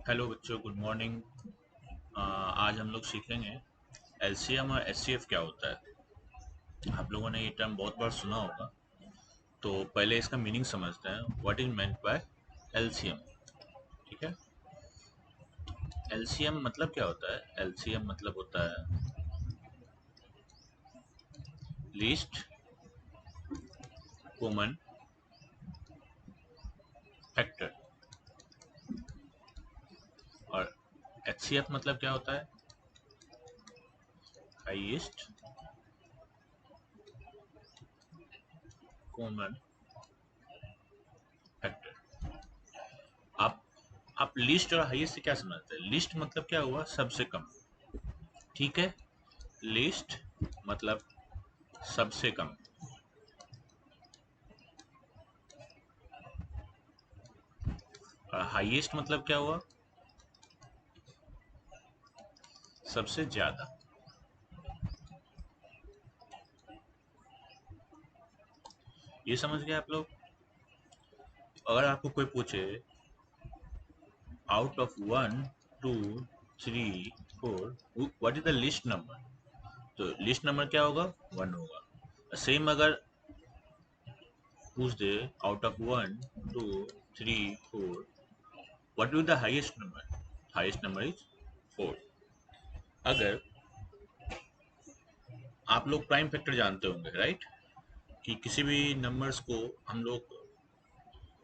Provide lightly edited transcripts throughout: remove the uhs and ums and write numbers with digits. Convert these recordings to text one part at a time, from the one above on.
Hello बच्चों, good morning. आज हम लोग सीखेंगे एलसीएम और एचसीएफ क्या होता है। आप लोगों ने ये टर्म बहुत बार सुना होगा, तो पहले इसका मीनिंग समझते हैं। What is meant by LCM. ठीक है, एलसीएम मतलब क्या होता है? एलसीएम मतलब होता है लीस्ट कॉमन फैक्टर। और एचसीएफ मतलब क्या होता है? Highest common factor. आप आप लिस्ट और हाईएस्ट से क्या समझते हैं? लिस्ट मतलब क्या हुआ? सबसे कम। ठीक है, लिस्ट मतलब सबसे कम। और हाईएस्ट मतलब क्या हुआ? सबसे ज्यादा। ये समझ गए आप लोग? अगर आपको कोई पूछे out of 1 2 3 4 what is the least number, तो लिस्ट नंबर क्या होगा? 1 होगा। सेम अगर पूछ दे out of 1 2 3 4 what is the highest number, highest number is 4। अगर आप लोग प्राइम फैक्टर जानते होंगे, राइट, कि किसी भी नंबर्स को हम लोग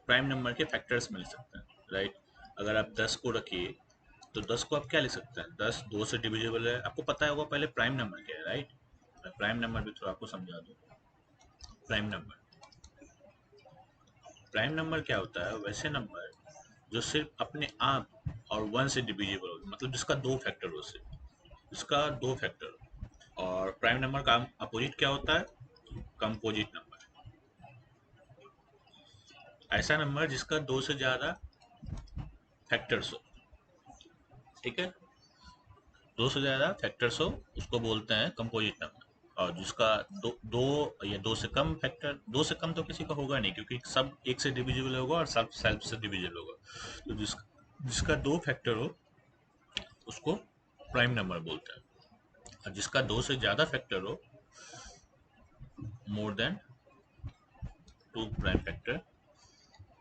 प्राइम नंबर के फैक्टर्स में लिख सकते हैं, राइट। अगर आप 10 को रखिए तो 10 को आप क्या लिख सकते हैं? 10 2 से डिविजिबल है, आपको पता होगा पहले प्राइम नंबर क्या है, राइट। मैं प्राइम नंबर भी थोड़ा आपको समझा दूं। प्राइम नंबर क्या होता है? वैसे नंबर जो सिर्फ अपने आप और 1 से डिविजिबल हो, मतलब जिसका दो फैक्टर हो, सिर्फ जिसका दो फैक्टर हो। और प्राइम नंबर का अपोजिट क्या होता है? Composite number. ऐसा नंबर जिसका दो से ज्यादा फैक्टर्स हो। ठीक है, दो से ज्यादा फैक्टर्स हो उसको बोलते हैं कंपोजिट नंबर। और जिसका दो दो या दो से कम फैक्टर, दो से कम तो किसी का होगा नहीं, क्योंकि सब एक से डिविजिबल होगा और सब सेल्फ से डिविजिबल होगा। तो जिसका दो फैक्टर हो उसको प्राइम नंबर बोलते हैं। और जिसका दो से ज्यादा फैक्टर हो, more than two prime factor,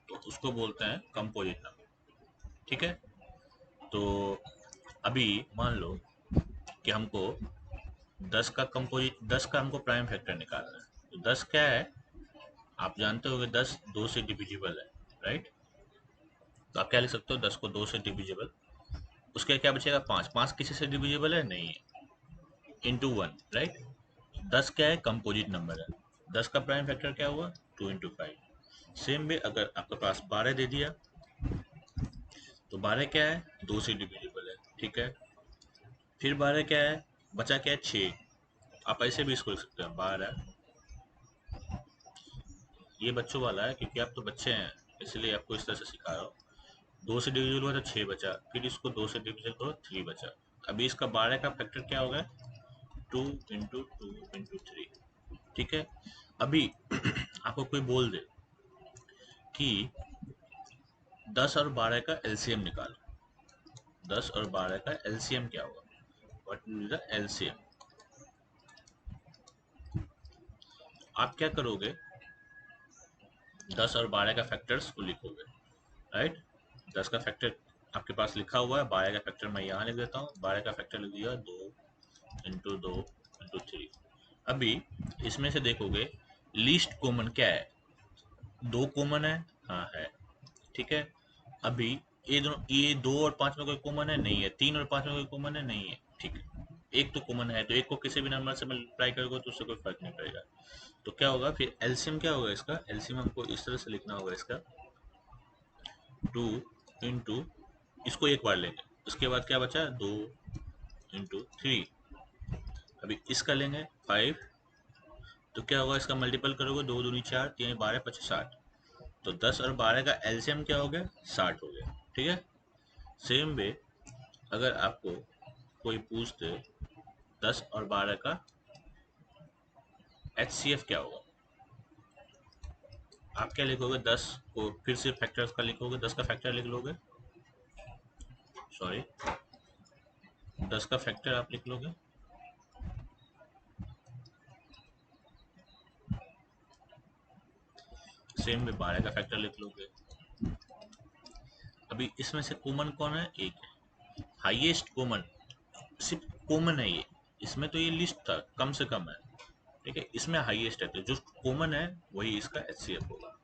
तो उसको बोलते हैं कंपोजिट नंबर। ठीक है, तो अभी मान लो कि हमको 10 का हमको प्राइम फैक्टर निकालना है। तो 10 क्या है? आप जानते होंगे 10 दो से डिविजिबल है, राइट। तो आप क्या लिख सकते हो? 10 को दो से डिविजिबल, उसके क्या बचेगा? 5। 5 किसी से डिविजिबल है? नहीं है। Into 1, right. 10 क्या है? कंपोजिट नंबर है। 10 का प्राइम फैक्टर क्या हुआ? 2 इंटू 5। सेम वे अगर आपके पास 12 दे दिया तो 12 क्या है? दो से डिविजिबल है, ठीक है। फिर 12 क्या है? बचा क्या है? 6। आप ऐसे भी इसको लिख सकते हैं 12। ये बच्चों वाला है क्योंकि आप तो बच्चे हैं, इसलिए आपको इस तरह से सिखा रहा हूँ। दो से डिविजिबल हुआ तो 6 बचा, फिर इसको दो से डिविजिबल करो, 3 बचा। अभी इसका 12 का फैक्टर क्या होगा? 2 इंटू 2 इंटू 3। ठीक है, अभी आपको कोई बोल दे कि 10 और 12 का एलसीएम निकालो। 10 और 12 का एलसीएम क्या होगा? What will the LCM? आप क्या करोगे? 10 और 12 का फैक्टर्स को लिखोगे, राइट। 10 का फैक्टर आपके पास लिखा हुआ है, 12 का फैक्टर मैं यहाँ लिख देता हूँ। 12 का फैक्टर लिख दिया 2 इंटू 2 इंटू 3। अभी इसमें से देखोगे लीस्ट कॉमन क्या है? 2 कॉमन है, हाँ है, ठीक है। अभी ये 2 और 5 में कोई कॉमन है? नहीं है। 3 और 5 में कोई कॉमन है? नहीं है, ठीक है। एक तो कॉमन है, तो एक को किसी भी नंबर से मल्टीप्लाई करोगे तो उससे कोई फर्क नहीं पड़ेगा। तो क्या होगा फिर? एलसीएम क्या होगा इसका? एलसीएम हमको इस तरह से लिखना होगा इसका, 2 इंटू, इसको एक बार लेंगे, उसके बाद क्या बचा? 2 इंटू 3। अभी इसका लेंगे 5, तो क्या होगा? इसका मल्टीपल करोगे, 2 दूनी 4, 3 12 25 60। तो 10 और 12 का एलसीएम क्या हो गया? 60 हो गया, ठीक है। सेम वे अगर आपको कोई पूछ दे 10 और 12 का एचसीएफ क्या होगा, आप क्या लिखोगे? 10 को फिर से फैक्टर्स का लिखोगे, 10 का फैक्टर लिख लोगे, सॉरी 10 का फैक्टर आप लिख लोगे, सेम में 12 का फैक्टर लिख लोगे। अभी इसमें से कॉमन कौन है? एक है हाईएस्ट कॉमन, सिर्फ कॉमन है ये, इसमें तो ये लिस्ट था कम से कम है, ठीक है, इसमें हाईएस्ट है, तो जो कॉमन है वही इसका एचसीएफ होगा।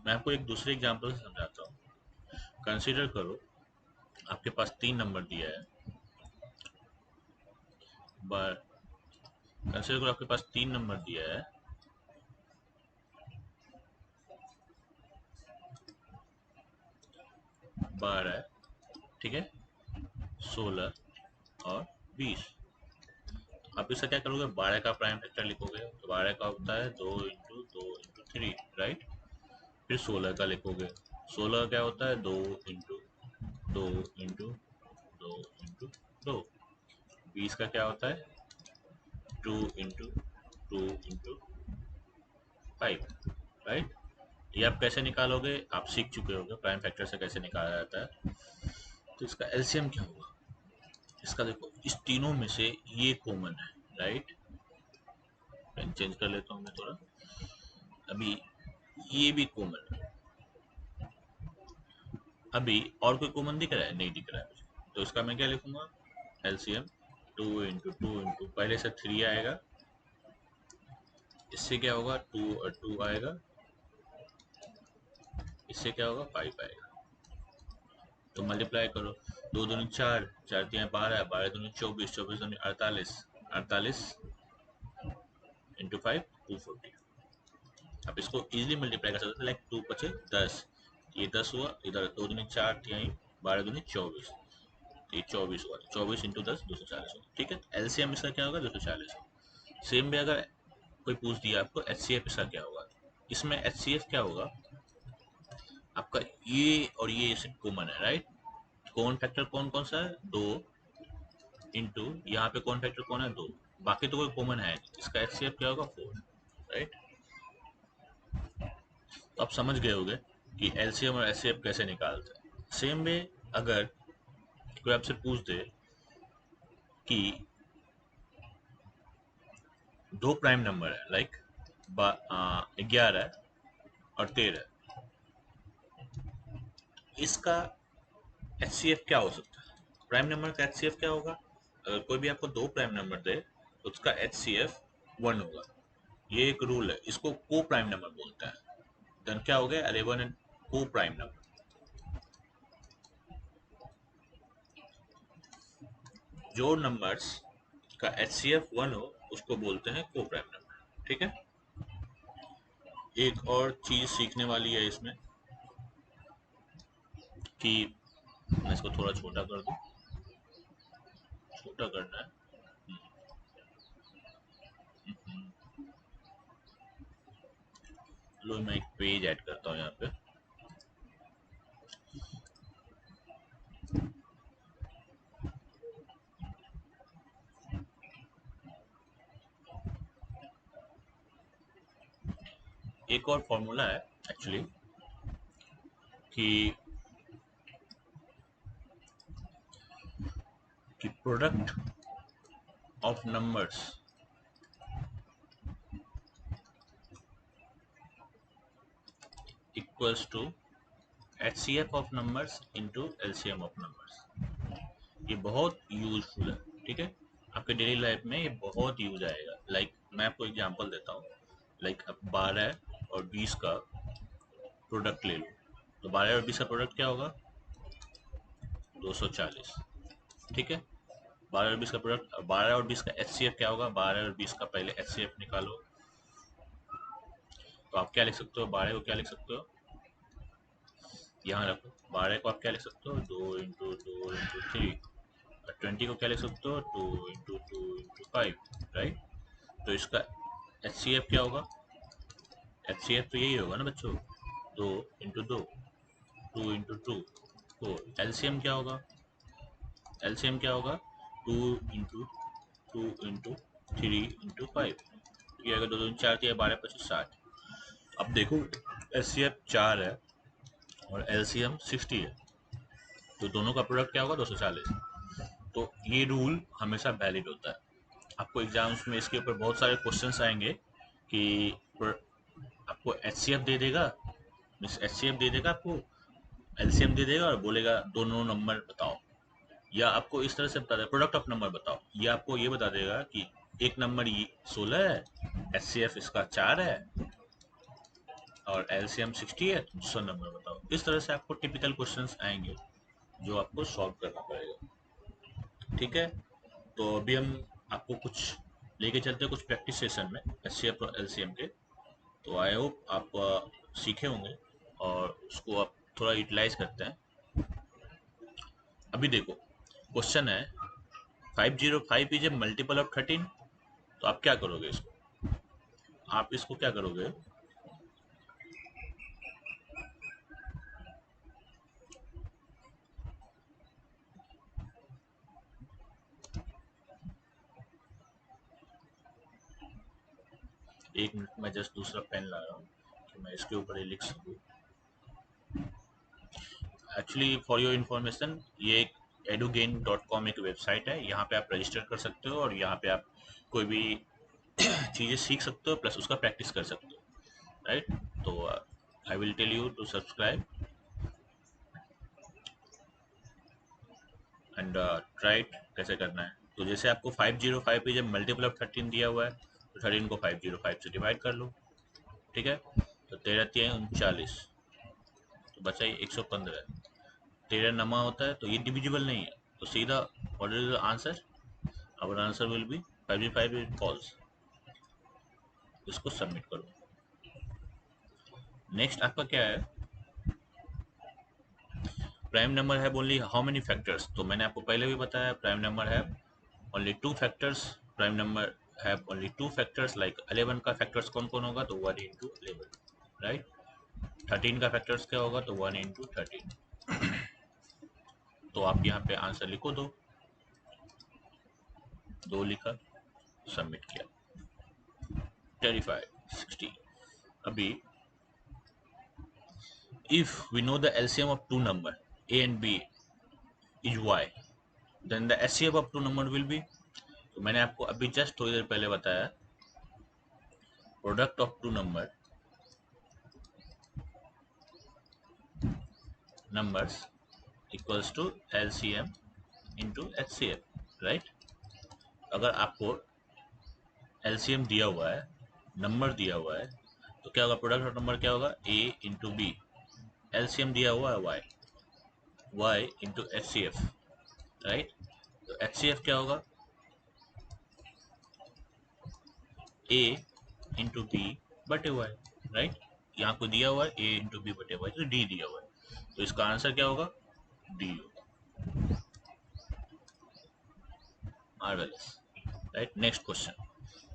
मैं आपको एक दूसरे एग्जांपल से समझाता हूँ। कंसीडर करो आपके पास 3 नंबर दिया है, कंसीडर करो आपके पास 3 नंबर दिया है, 12, ठीक है, 16 और 20। आप इसका क्या करोगे? 12 का प्राइम फैक्टर लिखोगे, तो 12 का होता है 2 इंटू 3, राइट। फिर 16 का लिखोगे, 16 क्या होता है? 2 इंटू 2 इंटू 2 इंटू 2। 20 का क्या होता है? 2 इंटू 2 इंटू 5, राइट। ये आप कैसे निकालोगे? आप सीख चुके होगे प्राइम फैक्टर से कैसे निकाला जाता है। तो इसका एलसीएम क्या होगा? इसका देखो, इस तीनों में से ये कॉमन है, राइट। पेन चेंज कर लेता हूँ मैं थोड़ा। अभी ये भी कॉमन है, अभी और कोई कॉमन दिख रहा है? नहीं दिख रहा है मुझे, तो इसका मैं क्या लिखूंगा? एलसीएम 2 इंटू 2 इंटू, पहले से 3 आएगा, इससे क्या होगा? 2 और 2 आएगा, इससे क्या होगा? 5 आएगा। तो मल्टीप्लाई करो, 2 दूनी 4, 4 तिया 12, 12 दूनी 24, 24 दूनी 48, 48 इंटू 5 240। आप इसको इजीली मल्टीप्लाई कर सकते हैं, लाइक 2 पचे 10, ये 10 हुआ, इधर 2 दूनी 4 तिहाई 12 दूनी 24, ये 24 हुआ, 24 इंटू 10 240 हुआ, ठीक है। एलसीएम इसका क्या होगा? 240। सेम भी अगर कोई पूछ दिया आपको एचसीएफ इसका क्या होगा, इसमें एचसीएफ क्या होगा आपका? ये और ये सिर्फ कॉमन है, राइट। कॉमन फैक्टर कौन कौन सा है? 2 इंटू, यहाँ पे कौन फैक्टर कौन है? 2, बाकी तो कोई कॉमन है नहीं, इसका एचसीएफ क्या होगा? 4, राइट। तो आप समझ गए होंगे कि एलसीएम और एचसीएफ कैसे निकालते हैं। सेम वे अगर कोई आपसे पूछ दे कि 2 प्राइम नंबर है, लाइक 11 और 13, इसका एचसीएफ क्या हो सकता है? प्राइम नंबर का एचसीएफ क्या होगा? अगर कोई भी आपको 2 प्राइम नंबर दे तो उसका एचसीएफ 1 होगा। ये एक रूल है, इसको को प्राइम नंबर बोलते हैं। देन क्या हो गया? 11 एंड को प्राइम नंबर। जो नंबर्स का एचसीएफ 1 हो उसको बोलते हैं को प्राइम नंबर, ठीक है। एक और चीज सीखने वाली है इसमें कि मैं इसको थोड़ा छोटा कर दूं, छोटा करना है। लो मैं एक पेज ऐड करता हूँ यहाँ पे। एक और फॉर्मूला है एक्चुअली कि product of numbers equals to HCF of numbers into LCM of numbers. ये बहुत यूजफुल है, ठीक है, आपके डेली लाइफ में ये बहुत यूज आएगा। लाइक मैं आपको एग्जांपल देता हूँ, लाइक अब 12 और 20 का प्रोडक्ट ले लो, तो 12 और 20 का प्रोडक्ट क्या होगा? 240, ठीक है। 12 और 20 का प्रोडक्ट, 12 और 20 का एचसीएफ क्या होगा? 12 और 20 का पहले एचसीएफ निकालो, तो आप क्या लिख सकते हो? 12 को क्या लिख सकते हो? यहाँ रखो, 12 को आप क्या लिख सकते हो? 2 इंटू 2 इंटू 3। और 20 को क्या लिख सकते हो? 2 इंटू 2 इंटू 5, राइट। तो इसका एचसीएफ क्या होगा? एचसीएफ तो यही होगा ना बच्चों, 2 इंटू 2, 2 इंटू 2 4। एलसीएम क्या होगा? एलसीएम क्या होगा? 2 इंटू 2 इंटू 3 इंटू 5। ये अगर 2 2 4 12 25 60। अब देखो एचसीएफ 4 है और एलसीएम 60 है, तो दोनों का प्रोडक्ट क्या होगा 240। तो ये रूल हमेशा वैलिड होता है। आपको एग्जाम्स में इसके ऊपर बहुत सारे क्वेश्चंस आएंगे कि आपको एचसीएफ दे देगा, मीन्स एचसीएफ दे देगा आपको, एलसीएम दे देगा और बोलेगा दोनों नंबर बताओ, या आपको इस तरह से बता देगा प्रोडक्ट ऑफ नंबर बताओ, या आपको ये बता देगा कि एक नंबर ये 16 है, एचसीएफ इसका 4 है और एलसीएम 60 है, दूसरा नंबर बताओ। इस तरह से आपको टिपिकल क्वेश्चंस आएंगे जो आपको सॉल्व करना पड़ेगा। ठीक है, तो अभी हम आपको कुछ लेके चलते हैं कुछ प्रैक्टिस सेशन में एचसीएफ और एलसीएम के। तो आई होप आप सीखे होंगे और उसको आप थोड़ा यूटिलाइज करते हैं। अभी देखो क्वेश्चन है 505 इज ए मल्टीपल ऑफ 13, तो आप क्या करोगे इसको, आप इसको क्या करोगे, एक मिनट में जस्ट दूसरा पेन ला रहा हूँ कि मैं इसके ऊपर ही लिख सकूँ। एक्चुअली फॉर योर इन्फॉर्मेशन ये एक edugain.com एक वेबसाइट है, यहाँ पे आप रजिस्टर कर सकते हो और यहाँ पे आप कोई भी चीज़ें सीख सकते हो प्लस उसका प्रैक्टिस कर सकते हो, राइट। तो I will tell you to subscribe and try कैसे करना है। तो जैसे आपको 505 पे जब मल्टीपल ऑफ 13 दिया हुआ है तो 13 को 505 से डिवाइड कर लो, ठीक है। तो 13 3 39, तो बचा ये 115। 13 नमा होता है तो ये डिविजिबल नहीं है, तो सीधा what is the answer, our answer will be 505 is false. इसको सबमिट करो। नेक्स्ट आपका क्या है, प्राइम नंबर है ओनली हाउ मेनी फैक्टर्स, तो मैंने आपको पहले भी बताया प्राइम नंबर है ओनली 2 फैक्टर्स, प्राइम नंबर है ओनली 2 फैक्टर्स, लाइक 11 का फैक्टर्स कौन कौन होगा, तो 1 इंटू 11, राइट। 13 का फैक्टर्स क्या होगा, तो 1 इंटू 13। तो आप यहाँ पे आंसर लिखो, दो लिखा, सबमिट किया, 35 60। अभी if we know the LCM of two number a and b is y, then the HCF of two number will be, तो मैंने आपको अभी जस्ट थोड़ी देर पहले बताया product of two numbers equals to LCM into HCF, right. अगर आपको LCM दिया हुआ है, नंबर दिया हुआ है, तो क्या होगा, प्रोडक्ट ऑफ नंबर क्या होगा, a इंटू बी, LCM दिया हुआ है y इंटू HCF, राइट। तो HCF क्या होगा, a इंटू बी बटे वाई, राइट। यहाँ को दिया हुआ है a इंटू बी बटे वाई, तो डी दिया हुआ है, तो इसका आंसर क्या होगा, डी होगा। Marvellous, right. Next question,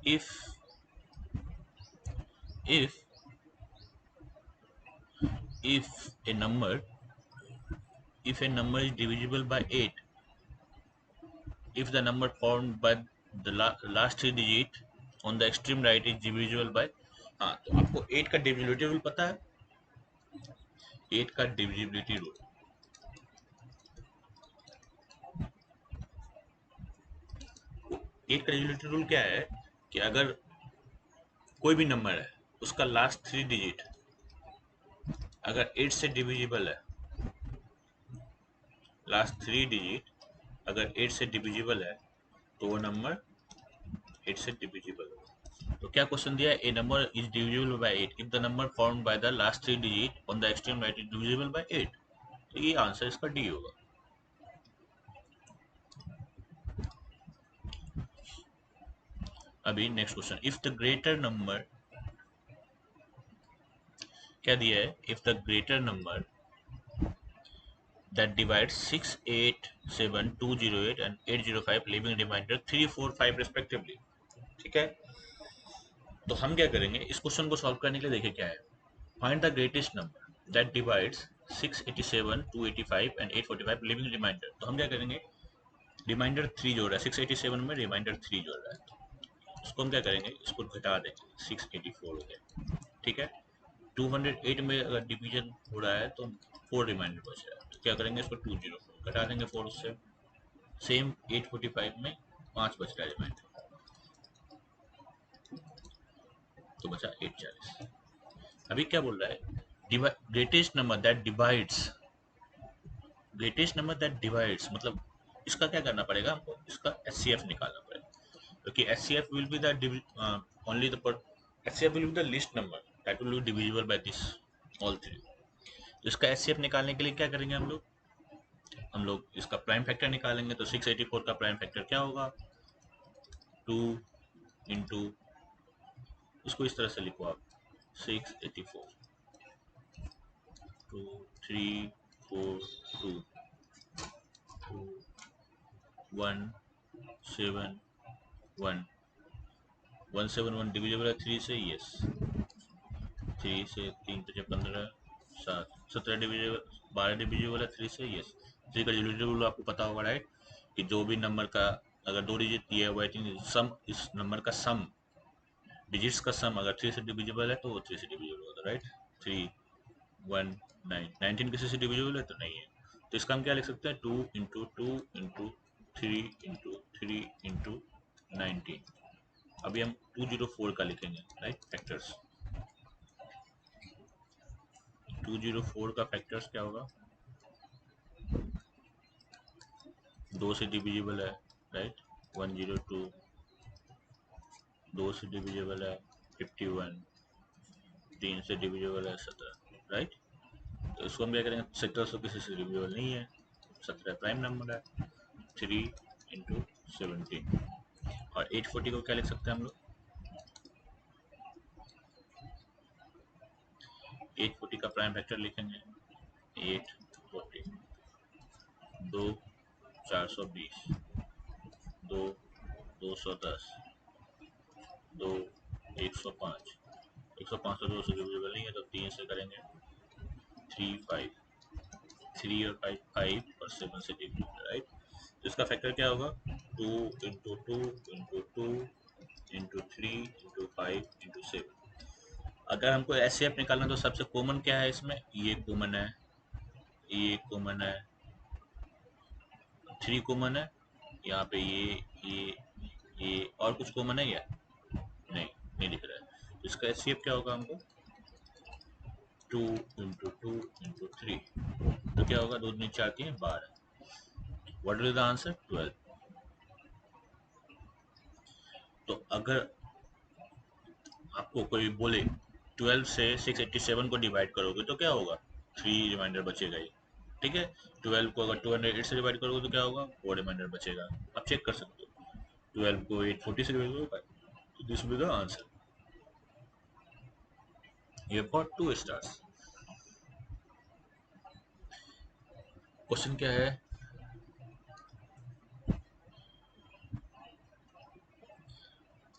if if a number if a number is divisible by 8, if the number formed by the last three digit on the extreme right is divisible by, हाँ तो आपको 8 का divisibility rule पता है, 8 का divisibility rule, 8 का divisibility rule क्या है कि अगर कोई भी नंबर है उसका लास्ट 3 डिजिट अगर 8 से डिविजिबल है, लास्ट 3 डिजिट अगर 8 से डिविजिबल है तो वो नंबर 8 से डिविजिबल होगा। तो क्या क्वेश्चन दिया है, a number is divisible by 8 if the number formed by the last 3 digit on the extreme right is divisible by 8, तो ये आंसर इसका डी होगा। अभी next question, if the greater number, क्या दिया है, if the greater number that divides 6 8 7 208 and 805 leaving remainder 3 4 5 respectively, ठीक है। तो हम क्या करेंगे इस क्वेश्चन को सॉल्व करने के लिए, देखिए क्या है, find the greatest number that divides 687 285 and 845 leaving remainder. तो हम क्या करेंगे, रिमाइंडर 3 जोड़ रहा है 687 में, रिमाइंडर 3 जोड़ रहा है, उसको हम क्या करेंगे, इसको घटा देंगे, 684 हो गया, ठीक है। 208 में अगर डिवीजन हो रहा है तो 4 रिमाइंडर बच रहा है, तो क्या करेंगे, इसको 204 घटा देंगे 4 उससे। सेम 845 में 5 बच रहा है रिमाइंडर, तो बचा 840। अभी क्या बोल रहा है, greatest number that divides, greatest number that divides मतलब इसका क्या करना पड़ेगा हमको, इसका एचसीएफ निकालना पड़ेगा, क्योंकि HCF will be the only the HCF will be the least number that will be divisible by this all three. तो इसका एचसीएफ निकालने के लिए क्या करेंगे हम लोग इसका प्राइम फैक्टर निकालेंगे। तो 684 का प्राइम फैक्टर क्या होगा, 2 इंटू, इसको इस तरह से लिखो आप, 684, 2 3 4 2 2 1 7 1 171 डिविजिबल है 3 से, यस 3 से, 3 5 15 7 17 डिविजिबल, 12 डिविजिबल है 3 से, यस 3 का डिविजिबल आपको पता होगा राइट, कि जो भी नंबर का अगर 2 डिजिट दिया है वो आई थिंक सम, इस नंबर का सम, डिजिट्स का सम अगर 3 से डिविजिबल है तो वो 3 से डिविजिबल होता है राइट। 3 1 9 19 किसी से डिविजिबल है तो नहीं है, तो इसका हम क्या लिख सकते हैं, 2 इंटू 2 इंटू 3 इंटू 3 इंटू 19। अभी हम 204 का लिखेंगे राइट फैक्टर्स। 204 का फैक्टर्स क्या होगा, 2 से डिविजिबल है राइट 102, 2 से डिविजिबल है 51, 3 से डिविजिबल है 17 राइट। तो इसको हम क्या करेंगे, 1700 किसी से डिविजिबल नहीं है, 17 प्राइम नंबर है, 3 इंटू 17। और 840 को क्या लिख सकते हैं हम लोग, 840 का प्राइम फैक्टर लिखेंगे 840, 2 420, 2 210, 2 105, 105 तो 2 से डिविजिबल नहीं है तो 3 से करेंगे 3 5, 3 और 5 5 और 7 से डिविजिबल राइट। तो इसका फैक्टर क्या होगा, 2 into 2 into 2 into 3 into 5 into 7। अगर हमको एचसीएफ निकालना तो सबसे कॉमन क्या है इसमें, ये कॉमन है, ये कॉमन है, 3 कॉमन है, यहाँ पे ये और कुछ कॉमन है या नहीं, नहीं दिख रहा है। तो इसका एचसीएफ क्या होगा हमको, 2 इंटू 2 इंटू 3, तो क्या होगा, 2 दूनी 4 3 12। What is the answer, 12। तो अगर आपको कोई बोले 12 से 687 को डिवाइड करोगे तो क्या होगा, 3 रिमाइंडर बचेगा ही, ठीक है। 12 को अगर 208 से डिवाइड करोगे तो क्या होगा, 4 रिमाइंडर बचेगा। आप चेक कर सकते हो, 12 को 840 से डिवाइड करोगे, this will be the answer. You have got 2 stars. Question क्या है,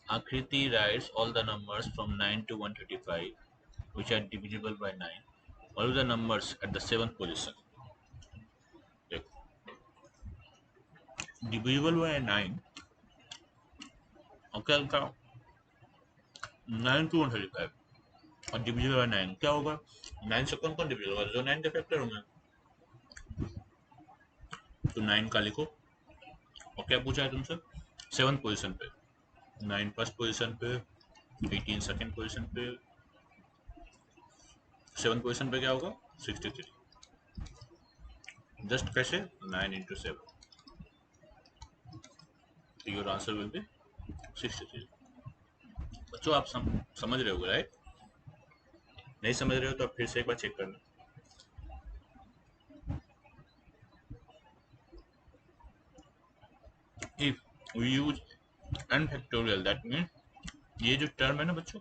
आकृति writes all the numbers from 9 to 135 which are divisible by 9, all the numbers at the 7th position। देखो, divisible by 9 और क्या लिखा, 9 to 135 और divisible by 9 क्या होगा, 9 से कौन कौन डिविजिबल होगा, जो 9 के फैक्टर होंगे, तो 9 का लिखो। और क्या पूछा है तुमसे, 7th पोजीशन पे, 9 फर्स्ट पोजीशन पे, 18 सेकंड पोजीशन पे, 7th पोजीशन पे क्या होगा, 63। जस्ट कैसे, 9 into 7, your answer will B 63। बच्चों आप समझ रहे हो राइट, नहीं समझ रहे हो तो आप फिर से एक बार चेक करना। If we use n factorial that mean, ये जो टर्म है ना बच्चों,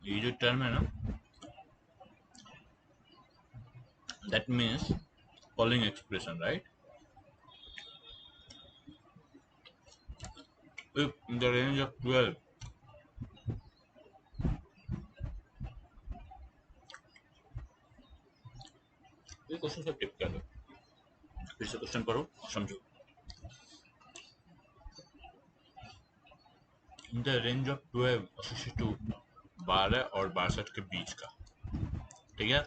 ये जो टर्म है ना, that means following expression right, if in the range of 12, ये क्वेश्चन से टिक कर लो, फिर से क्वेश्चन पढ़ो समझो। In the range of 12 or 62 12 और 62 के बीच का। ठीक है,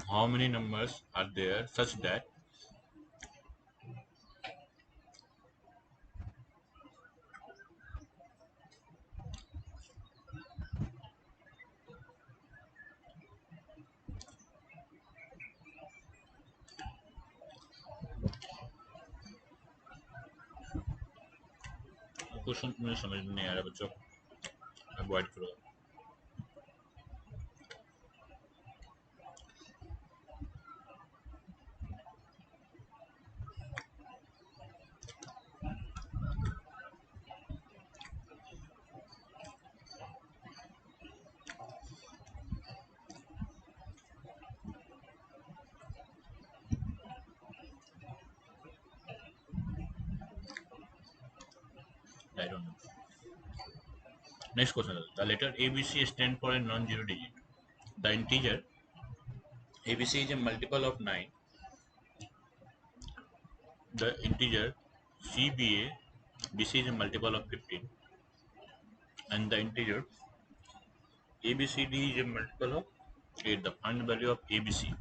how many numbers are there such that question मुझे समझ में नहीं आ रहा बच्चों, अवॉइड करो। I don't know. Next question, the letter ABC stand for a non zero digit, the integer ABC is a multiple of 9, the integer BC is a multiple of 15, and the integer ABCD is a multiple of 8. The find value of ABC.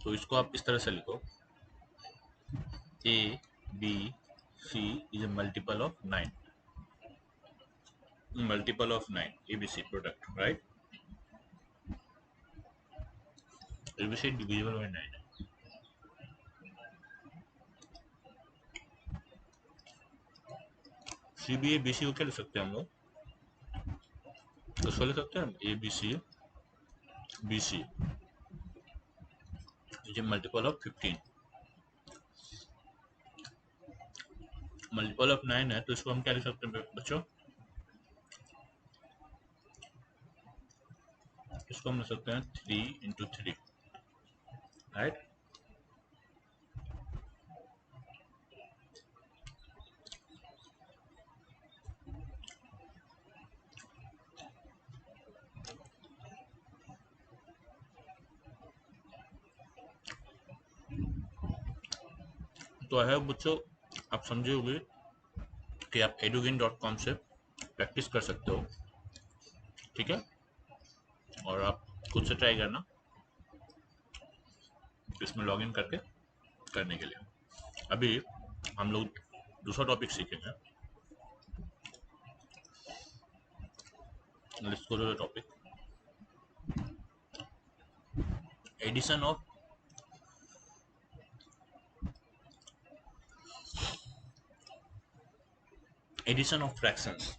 तो इसको आप इस तरह से लिखो, ABC is a multiple of 9, ABC product, right? ABC divisible by 9. CBA BC को क्या लिख सकते हैं हम लोग, उसको लिख सकते हैं ABC BC is a multiple of 15, multiple of 9 है, तो इसको हम क्या लिख सकते हैं बच्चों, इसको हम लिख सकते हैं 3 into 3, राइट। तो है बच्चों, आप समझे होंगे कि आप edugain.com से प्रैक्टिस कर सकते हो, ठीक है, और आप खुद से ट्राई करना इसमें लॉगिन करके करने के लिए। अभी हम लोग दूसरा टॉपिक सीखेंगे। Let's go to the topic, addition of fractions.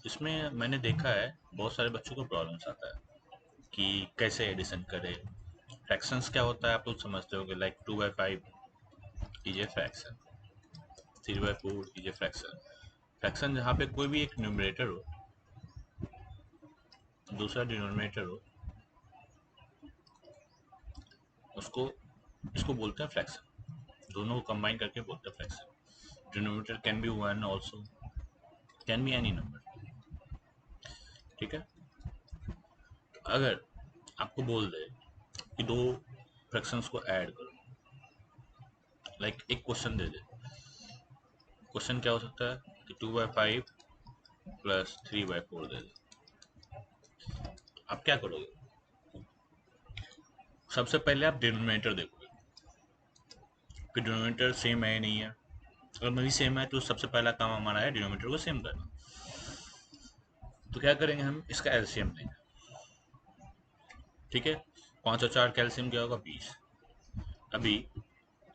इसमें मैंने देखा है बहुत सारे बच्चों को प्रॉब्लम्स आता है कि कैसे एडिशन करें। फ्रैक्शंस क्या होता है आप लोग समझते होंगे, like 2/5 is a fraction, 3/4 is a fraction. Fraction जहाँ पे कोई भी एक न्यूमरेटर हो, दूसरा डिनोमिनेटर हो, उसको इसको बोलते हैं फ्रैक्शन, दोनों को कंबाइन करके बोलते हैं fraction. Denominator can be 1 also, can be any number, ठीक है। अगर आपको बोल दे कि दो फ्रैक्शंस को ऐड करो, लाइक एक क्वेश्चन दे दे, क्वेश्चन क्या हो सकता है कि 2/5 प्लस 3/4 दे दे, आप क्या करोगे, सबसे पहले आप डिनोमिनेटर देखोगे कि डिनोमिनेटर सेम है या नहीं है। अगर नहीं सेम है तो सबसे पहला काम हमारा है डिनोमिनेटर को सेम करना। तो क्या करेंगे, हम इसका एलसीएम लेंगे, ठीक है। 5 और 4 कैल्शियम क्या होगा 20। अभी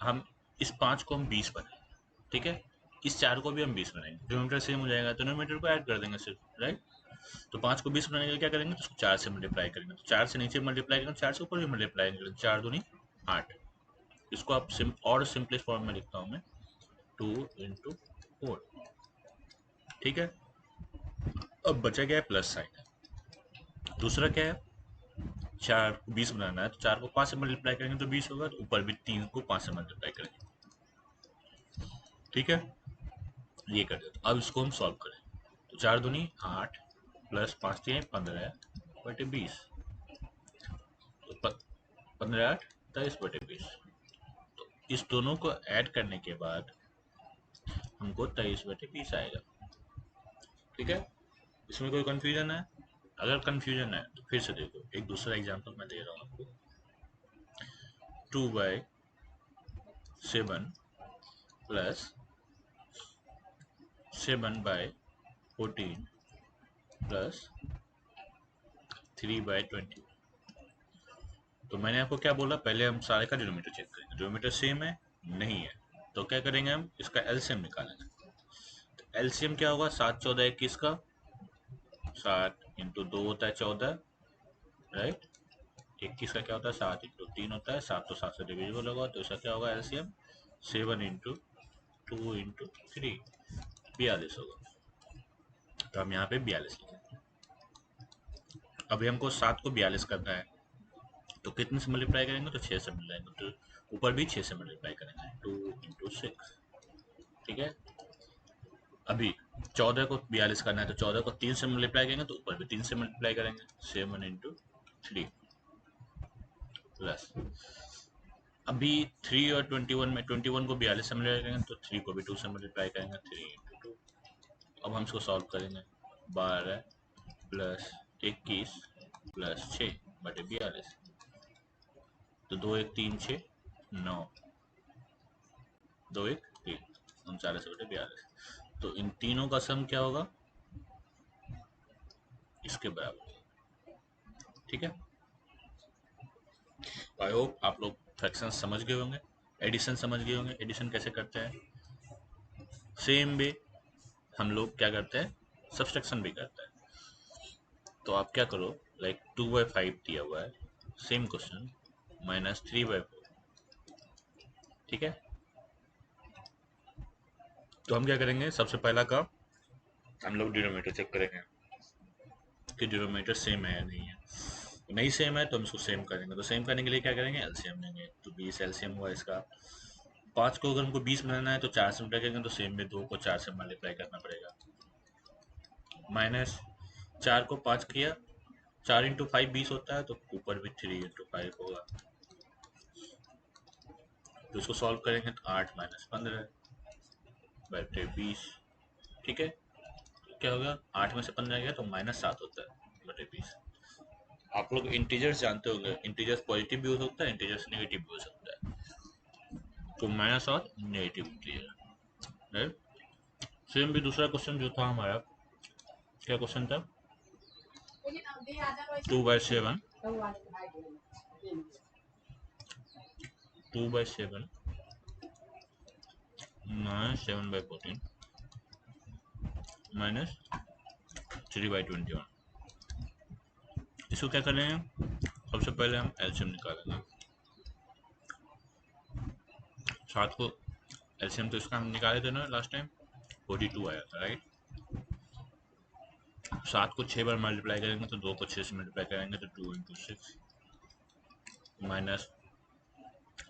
हम इस 5 को हम 20 बनाएंगे, ठीक है, इस 4 को भी हम 20 बनाएंगे, डिनोमिनेटर सेम हो जाएगा तो डिनोमिनेटर को ऐड कर देंगे सिर्फ, राइट। तो 5 को 20 बनाने के लिए क्या करेंगे, तो उसको 4 से मल्टीप्लाई करेंगे, तो 4 से नीचे मल्टीप्लाई करेंगे, 4 से ऊपर भी मल्टीप्लाई करेंगे, 4 दूनी 8। इसको आप और सिंपलेस्ट फॉर्म में लिखता हूँ मैं, 2 into 4, ठीक है। अब बचा गया है प्लस साइन, दूसरा क्या है, 4 को 20 बनाना है, तो 4 को 5 से मल्टीप्लाई करेंगे तो 20 होगा, तो ऊपर भी 3 को 5 से मल्टीप्लाई करेंगे, ठीक है। ये कर दो, अब इसको हम सॉल्व करें, तो 4 दूनी 8 प्लस 5 3 15 बटे 20, तो 15 8 23 बटे 20। तो इस दोनों को ऐड करने के बाद हमको 23 बटे 20 आएगा, ठीक है, इसमें कोई कंफ्यूजन है? अगर कंफ्यूजन है तो फिर से देखो, एक दूसरा एग्जांपल मैं दे रहा हूँ आपको। 2/7 प्लस 7/14 प्लस 3/20। तो मैंने आपको क्या बोला, पहले हम सारे का डिनोमीटर चेक करेंगे। डिनोमीटर सेम है? नहीं है। तो क्या करेंगे, हम इसका एलसीएम निकालेंगे। तो एलसीएम क्या होगा, 7 14 21 का 7 इंटू 2 होता है 14, राइट। 21 का क्या होता है, 7 इंटू 3 होता है, 7 तो 7 से डिविजिबल होगा, तो इसका क्या होगा एलसीएम, 7 इंटू 2 इंटू 3, 42 होगा। तो हम यहाँ पे 42 लिखेंगे। अभी हमको 7 को 42 करना है, तो कितने से मल्टीप्लाई करेंगे, तो 6 से मिलाएंगे, तो ऊपर भी 6 से मल्टीप्लाई करेंगे, 2 इंटू 6, ठीक है। अभी 14 को 42 करना है, तो 14 को 3 से मल्टीप्लाई करेंगे, तो ऊपर भी 3 से मल्टीप्लाई करेंगे, 7 इंटू 3 प्लस, अभी 3 और 21 में 21 को 42 से मल्टीप्लाई करेंगे, तो 3 को भी 2 से मल्टीप्लाई करेंगे, 3 इंटू 2। अब हम इसको सॉल्व करेंगे, 12 प्लस 21 प्लस 6 बटे 42, तो 2 1 3 6 9, 2 1 3, 39 बटे 42। तो इन तीनों का सम क्या होगा, इसके बराबर, ठीक है। आई होप आप लोग फ्रैक्शन समझ गए होंगे, एडिशन समझ गए होंगे, एडिशन कैसे करते हैं। सेम वे हम लोग क्या करते हैं, सब्सट्रैक्शन भी करते हैं। तो आप क्या करो, लाइक 2/5 दिया हुआ है, सेम क्वेश्चन, -3/4, ठीक है। तो हम क्या करेंगे, सबसे पहला काम हम लोग डिनोमिनेटर चेक करेंगे कि डिनोमिनेटर सेम है या नहीं है। नहीं सेम है तो हम इसको सेम करेंगे। तो सेम करने के लिए क्या करेंगे, एलसीएम लेंगे। तो 20 एलसीएम हुआ इसका। 5 को अगर हमको 20 बनाना है तो 4 से मल्टीप्लाई करेंगे, तो सेम में 2 को 4 से मल्टीप्लाई करना पड़ेगा। -4 को 5 किया, 4 इंटू 5 20 होता है, तो ऊपर भी 3 इंटू 5 होगा। तो इसको सॉल्व करेंगे तो 8 - 15 बटे 20, ठीक है। क्या होगा, 8 में से 15 गया तो -7 होता है बटे 20। आप लोग इंटीजर्स जानते होंगे, इंटीजर्स पॉजिटिव भी हो सकता है, इंटीजर्स नेगेटिव भी हो सकता है। तो माइनस और नेगेटिव इंटीजर, राइट। सेम भी दूसरा क्वेश्चन जो था हमारा, क्या क्वेश्चन था, 2/7 -7/14 -3/21। इसको क्या करें, सबसे पहले हम एलसीएम निकालेंगे। 7 को एलसीएम तो इसका हम निकाले थे ना लास्ट टाइम, 42 आया था, राइट। 7 को 6 बार मल्टीप्लाई करेंगे, तो 2 को 6 से मल्टीप्लाई करेंगे, तो 2 इंटू 6 माइनस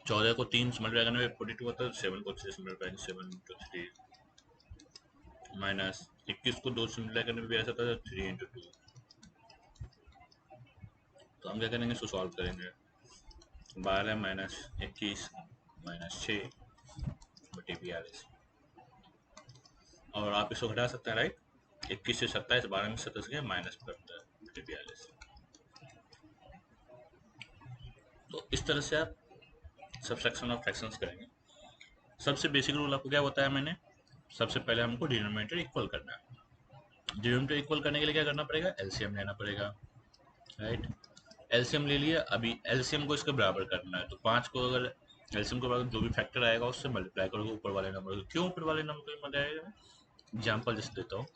14 को 3 से मल्टीप्लाई करने में 42 होता है, 7 को 6 से मल्टीप्लाई करेंगे, 7 इंटू 3 माइनस 21 को 2 से मल्टीप्लाई करने में भी ऐसा होता है, 3 इंटू 2। तो हम क्या करेंगे, इसको सॉल्व करेंगे। 12 - 21 - 6 बटे 42। और आप इसको घटा सकते हैं, राइट। 21 से 27, 12 में 27 गया, माइनस करता है बटे 42। तो इस तरह से आप सब्सट्रैक्शन ऑफ फ्रैक्शंस करेंगे। सबसे बेसिक रूल आपको क्या बताया मैंने, सबसे पहले हमको डिनोमिनेटर इक्वल करना है। डिनोमिनेटर इक्वल करने के लिए क्या करना पड़ेगा, एलसीएम लेना पड़ेगा, राइट। एलसीएम ले लिया, अभी एलसीएम को इसके बराबर करना है। तो 5 को अगर एलसीएम के बराबर जो भी फैक्टर आएगा उससे मल्टीप्लाई करोगे ऊपर वाले नंबर को। क्यों ऊपर वाले नंबर को मजा आएगा, एग्जाम्पल जैसे देता हूँ।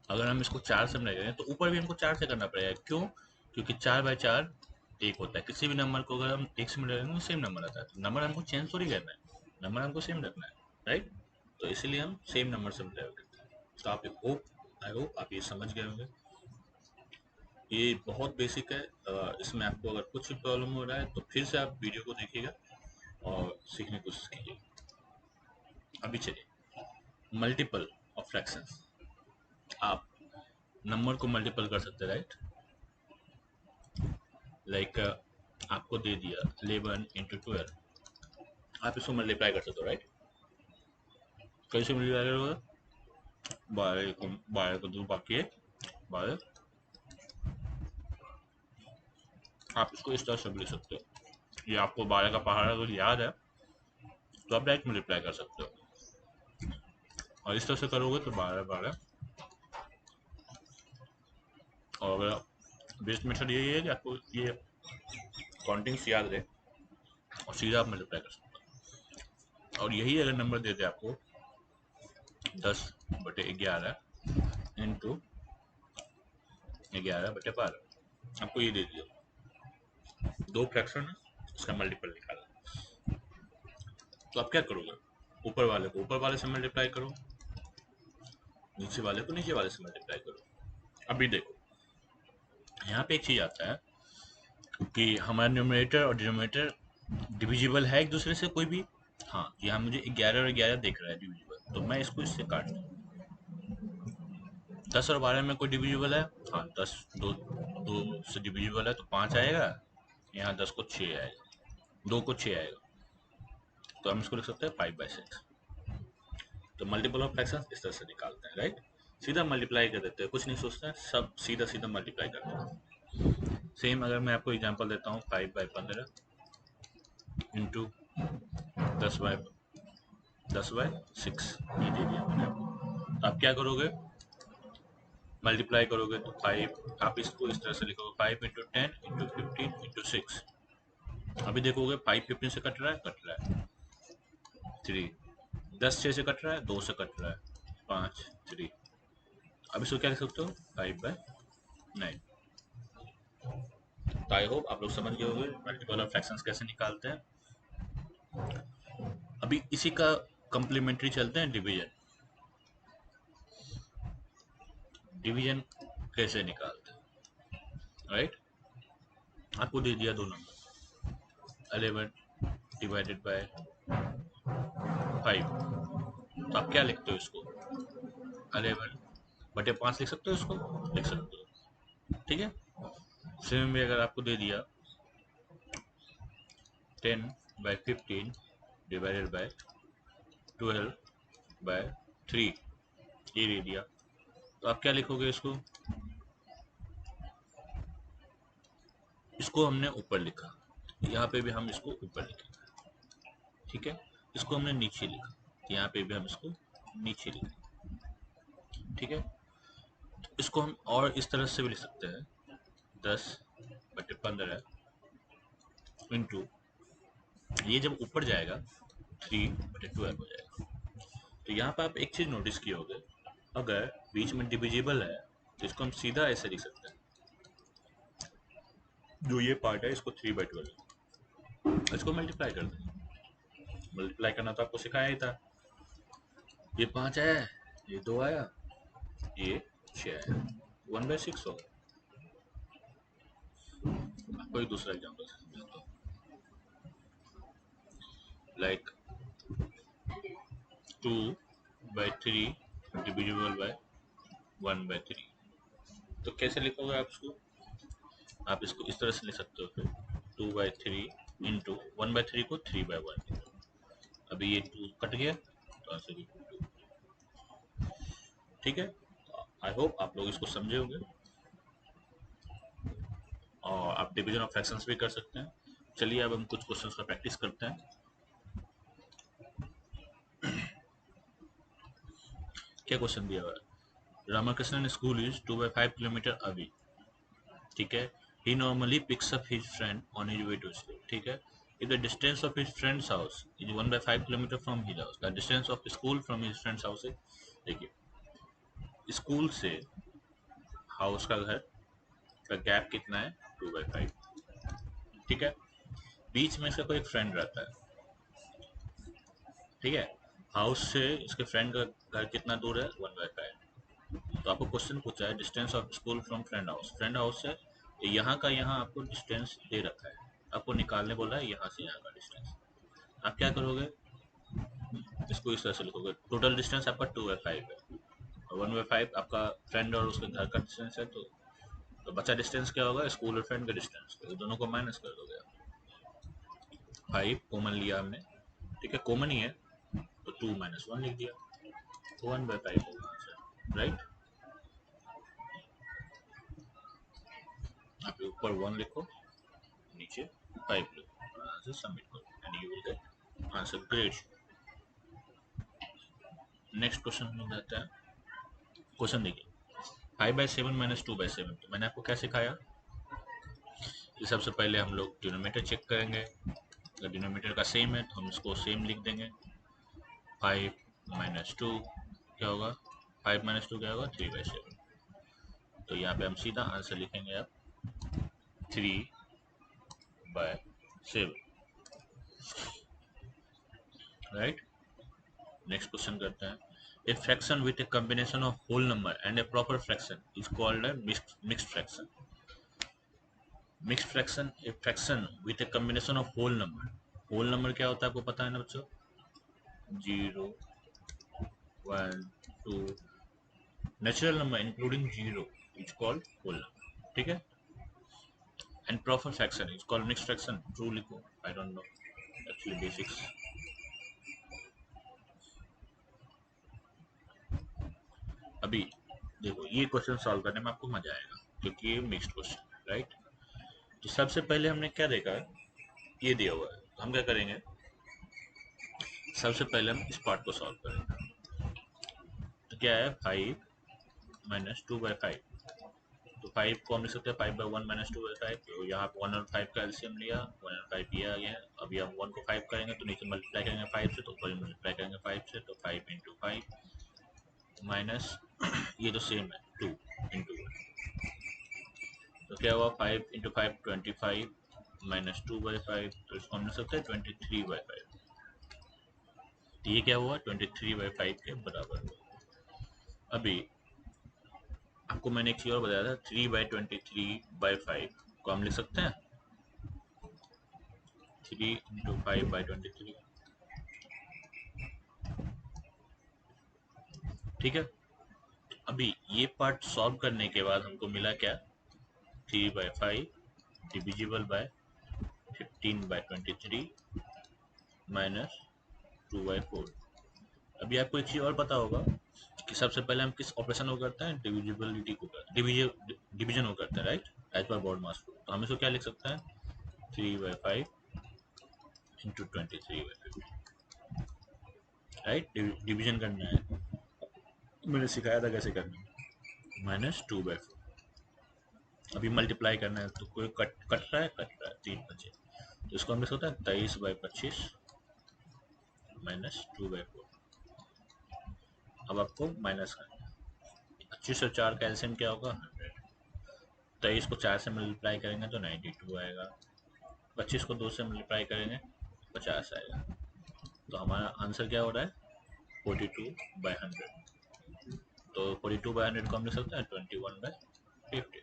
अगर हम इसको 4 से मिलाएंगे तो ऊपर भी हमको 4 से करना पड़ेगा। क्यों, क्योंकि 4/4 1 होता है। किसी भी नंबर को अगर हम 1 से मिलाएंगे तो सेम नंबर आता है। तो नंबर हमको चेंज थोड़ी करना है, नंबर हमको सेम रखना है, राइट। तो इसलिए हम सेम नंबर से मिलाए करते हैं। तो आप आई होप आप ये समझ गए होंगे। ये बहुत बेसिक है। इसमें आपको अगर कुछ भी प्रॉब्लम हो रहा है तो फिर से आप वीडियो को देखिएगा और सीखने की कोशिश कीजिएगा। अभी चलिए, मल्टीपल ऑफ फ्रैक्शंस। आप नंबर को मल्टीपल कर सकते हैं, राइट। लाइक आपको दे दिया 11 इंटू 12, आप इसको मल्टीप्लाई कर सकते हो, राइट। कैसे मल्टीप्लाई करोगे, 12 को 2 बाकी है 12। आप इसको इस तरह से भी लिख सकते हो। ये आपको 12 का पहाड़ अगर याद है तो आप डायरेक्ट मल्टीप्लाई कर सकते हो, और इस तरह से करोगे तो 12 12। और अगर बेस्ट मेथड यही है कि आपको ये काउंटिंग्स याद रहे और सीधा आप मल्टीप्लाई कर सकते हो। और यही अगर नंबर देते आपको 10/11 इंटू 11/12, आपको ये दे दिया दो फ्रैक्शन है, इसका मल्टीपल निकालना। तो आप क्या करोगे, ऊपर वाले को ऊपर वाले से मल्टीप्लाई करो, नीचे वाले को नीचे वाले से मल्टीप्लाई करो। अभी देखो यहाँ पे एक चीज आता है कि हमारा न्यूमरेटर और डिनोमिनेटर डिविजिबल है एक दूसरे से कोई भी। हाँ, यहाँ मुझे 11 और 11 दिख रहा है डिविजिबल, तो मैं इसको इससे काट दूँ। 10 और 12 में कोई डिविजिबल है? हाँ, 10 दो दो से डिविजिबल है तो 5 आएगा। यहाँ 10 को 6 आएगा, 2 को 6 आएगा, तो हम इसको लिख सकते हैं 5/6। तो मल्टीपल ऑफ फ्रैक्शन इस तरह से निकालते हैं, राइट। सीधा मल्टीप्लाई कर देते हैं, कुछ नहीं सोचते हैं, सब सीधा सीधा मल्टीप्लाई कर देते हैं। सेम अगर मैं आपको एग्जांपल देता हूँ 5/15 इंटू 10/6, ये दे दिया मैंने आपको। तो आप क्या करोगे, मल्टीप्लाई करोगे तो 5, आप इसको इस तरह से लिखोगे 5 × 10 × 15 × 6। अभी देखोगे 5 15 से कट रहा है, 3, 10 6 से कट रहा है, 2 से कट रहा है, 5 3। अब इसको क्या लिख सकते हो, 5/9। तो आई होप आप लोग समझ गए होंगे मल्टीपल ऑफ फ्रैक्शंस कैसे निकालते हैं। अभी इसी का कम्प्लीमेंट्री चलते हैं, डिवीजन। डिवीजन कैसे निकालते हैं, राइट। आपको दे दिया दो नंबर, 11/5। तो आप क्या लिखते हो इसको, 11/5 लिख सकते हो, इसको लिख सकते हो, ठीक है। सेम में अगर आपको दे दिया 10/15 डिवाइडेड बाय 12/3, ये दे दिया, तो आप क्या लिखोगे इसको, इसको हमने ऊपर लिखा, यहाँ पे भी हम इसको ऊपर लिखेंगे, ठीक है। इसको हमने नीचे लिखा, यहाँ पे भी हम इसको नीचे लिखेंगे, ठीक है। तो इसको हम और इस तरह से भी लिख सकते हैं, 10/15 इंटू, ये जब ऊपर जाएगा 3/12 हो जाएगा। तो यहाँ पर आप एक चीज नोटिस किए होगे, अगर बीच में डिविजिबल है तो इसको हम सीधा ऐसे लिख सकते हैं, जो ये पार्ट है इसको 3/12, इसको मल्टीप्लाई कर दें। मल्टीप्लाई करना तो आपको सिखाया ही था, ये 5 आया, ये 2 आया, ये 6 आया, 1/6 हो। कोई दूसरा एग्जाम्पल समझाता हूँ, लाइक 2/3 डिविजिबल बाय 1/3। तो कैसे लिखोगे आप इसको, आप इसको इस तरह से लिख सकते हो, फिर 2/3 इंटू 1/3 को 3/1। अभी ये 2 कट गया तो आंसर 2, ठीक है। आई होप आप लोग इसको समझे होंगे, और आप डिवीजन ऑफ फ्रैक्शंस भी कर सकते हैं। चलिए अब हम कुछ क्वेश्चंस का प्रैक्टिस करते हैं। क्या क्वेश्चन दिया हुआ है, Ramakrishnan school is 2/5 kilometre away, ठीक है। He normally picks up his friend on his way to school, ठीक है। if the distance of his friend's house is 1/5 kilometer from his house, the distance of school from his friend's house is, देखिए school से house का घर का gap कितना है, 2/5, ठीक है। बीच में इसका कोई एक फ्रेंड रहता है, ठीक है। हाउस से इसके फ्रेंड का घर कितना दूर है, 1/5। तो आपको क्वेश्चन पूछा है distance of school from friend house से यहाँ का, यहाँ आपको डिस्टेंस दे रखा है, आपको निकालने बोला है यहाँ से यहाँ का डिस्टेंस। आप क्या करोगे, इसको इस तरह से लिखोगे, टोटल डिस्टेंस आपका 2/5 है, और 1/5 आपका फ्रेंड और उसके घर का डिस्टेंस है, तो बचा डिस्टेंस क्या होगा, स्कूल और फ्रेंड का डिस्टेंस, तो दोनों को माइनस कर दोगे आप। 5 कॉमन लिया हमने, ठीक है, कॉमन ही है, तो 2 - 1 लिख दिया, तो 1/5 होगा आंसर। राइट। आप ऊपर 1 लिखो, नीचे 5 लिखो, आंसर सबमिट करो and you will get answer. Great. Next question में जाता है। क्वेश्चन देखिए, 5/7 माइनस 2/7। तो मैंने आपको क्या सिखाया कि सबसे पहले हम लोग डिनोमिनेटर चेक करेंगे, अगर डिनोमिनेटर का सेम है तो हम इसको सेम लिख देंगे। 5 - 2 क्या होगा, 5 - 2 क्या होगा, 3/7। तो यहाँ पे हम सीधा आंसर लिखेंगे अब 3/7, राइट। नेक्स्ट क्वेश्चन करते हैं। A fraction with a combination of whole number and a proper fraction is called a mixed fraction. Mixed fraction, a fraction with a combination of whole number. Whole number क्या होता है आपको पता है ना बच्चों, 0, 1, 2, natural number including 0 is called whole number, ठीक है। And proper fraction is called mixed fraction. True लिखो, I don't know actually basics. अभी देखो ये क्वेश्चन सॉल्व करने में आपको मजा आएगा क्योंकि ये मिक्स्ड क्वेश्चन है, राइट। तो सबसे पहले हमने क्या देखा है, ये दिया हुआ है, तो हम क्या करेंगे, सबसे पहले हम इस पार्ट को सॉल्व करेंगे। तो क्या है, 5 - 2/5। तो 5 को हम लिख सकते हैं 5/1 - 2/5। तो यहाँ 1 और 5 का एलसीएम लिया, 1 और 5 ये आ गया। अभी हम 1 को 5 करेंगे तो नीचे मल्टीप्लाई करेंगे 5 से, तो ऊपर मल्टीप्लाई करेंगे 5 से। तो 5 × 5 माइनस ये तो सेम है 2 × 1। तो क्या हुआ, 5 × 5 25 - 2/5। तो इसको हम लिख सकते हैं 23/5। तो ये क्या हुआ, 23/5 के बराबर हुआ। अभी आपको मैंने एक चीज और बताया था, 3/23/5 को हम लिख सकते हैं 3 × 5/23, ठीक है। अभी ये पार्ट सॉल्व करने के बाद हमको मिला क्या, 3/5 डिविजिबल बाय 15/23 माइनस 2/4। अभी आपको एक चीज और पता होगा कि सबसे पहले हम किस ऑपरेशन को करते हैं, डिविजिबिलिटी को करते हैं, डिवीजन को करते हैं, राइट, एज पर बोर्ड मास। तो हम इसको क्या लिख सकते हैं, 3/5 × 23/50, राइट। डिवीजन करना है, मैंने सिखाया था कैसे करना है, -2/4। अभी मल्टीप्लाई करना है, तो कोई कट रहा है, 3 बचे, तो इसको हम लिख सकते हैं 23/25 -2/4। अब आपको माइनस करना है, 25 और 4 का एलसीएम क्या होगा, 100। 23 को 4 से मल्टीप्लाई करेंगे तो 92 आएगा, 25 को 2 से मल्टीप्लाई करेंगे 50 आएगा। तो हमारा आंसर क्या हो रहा है, 42/100। तो 42/100 को हम लिख सकते हैं 21/50।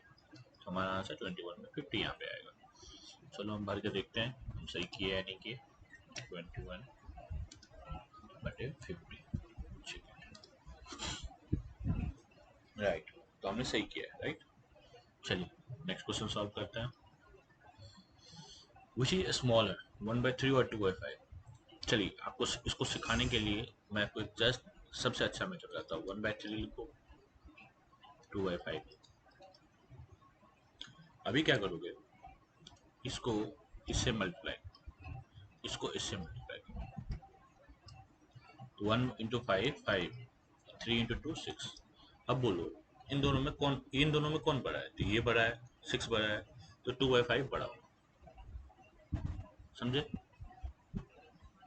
तो हमारा आंसर 21/50 यहाँ पे आएगा। चलो हम भर के देखते हैं हम सही किए या नहीं किए। 21/50, राइट। तो हमने सही किया है, राइट। चलिए नेक्स्ट क्वेश्चन सॉल्व करते हैं। विच इज स्मॉलर, 1/3 और 2/5। चलिए आपको इसको सिखाने के लिए मैं आपको जस्ट सबसे अच्छा मेथड बताता हूँ। 1/3 लिखो, 2/5। अभी क्या करोगे, इसको इससे मल्टीप्लाई, इसको इससे मल्टीप्लाई करो। 1 × 5 5, 3 × 2 6। अब बोलो इन दोनों में कौन बड़ा है, तो ये बड़ा है, 6 बड़ा है, तो 2/5 बड़ा होगा। समझे,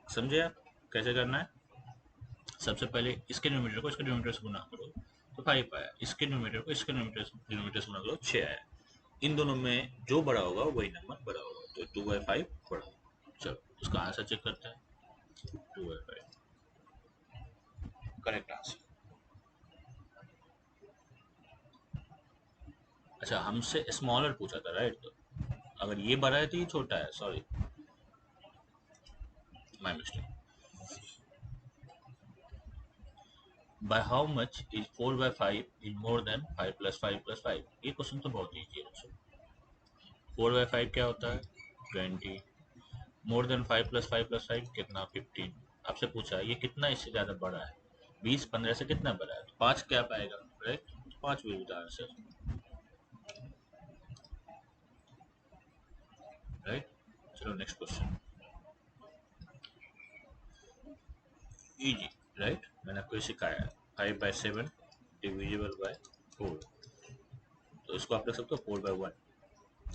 समझे आप कैसे करना है। सबसे पहले इसके डिनोमिनेटर को इसके डिनोमिनेटर से गुना करो तो 5 आया, इसके डिनोमिनेटर को इसके डिनोमिनेटर से गुना करो 6 आया। इन दोनों में जो बड़ा होगा वही नंबर बड़ा होगा, तो 2/5 बड़ा होगा। चलो उसका आंसर चेक करते हैं, 2/5 करेक्ट आंसर। अच्छा हमसे स्मॉलर पूछा था, राइट। तो अगर ये बड़ा है तो ये छोटा है, sorry my mistake. By how much is 4/5 is more than 5 + 5 + 5? ये क्वेश्चन तो बहुत ईजी है। 4/5 क्या होता है, 20। मोर देन 5 + 5 + 5 कितना, 15। आपसे पूछा है ये कितना इससे ज़्यादा बड़ा है, 20 15 से कितना बड़ा है, तो 5 क्या पाएगा, right. 5 will be the answer, right. चलो नेक्स्ट क्वेश्चन, इजी, राइट। मैंने आपको ये सिखाया है 5/7 डिविजिबल बाय 4, तो इसको आप लिख सकते हो 4/1।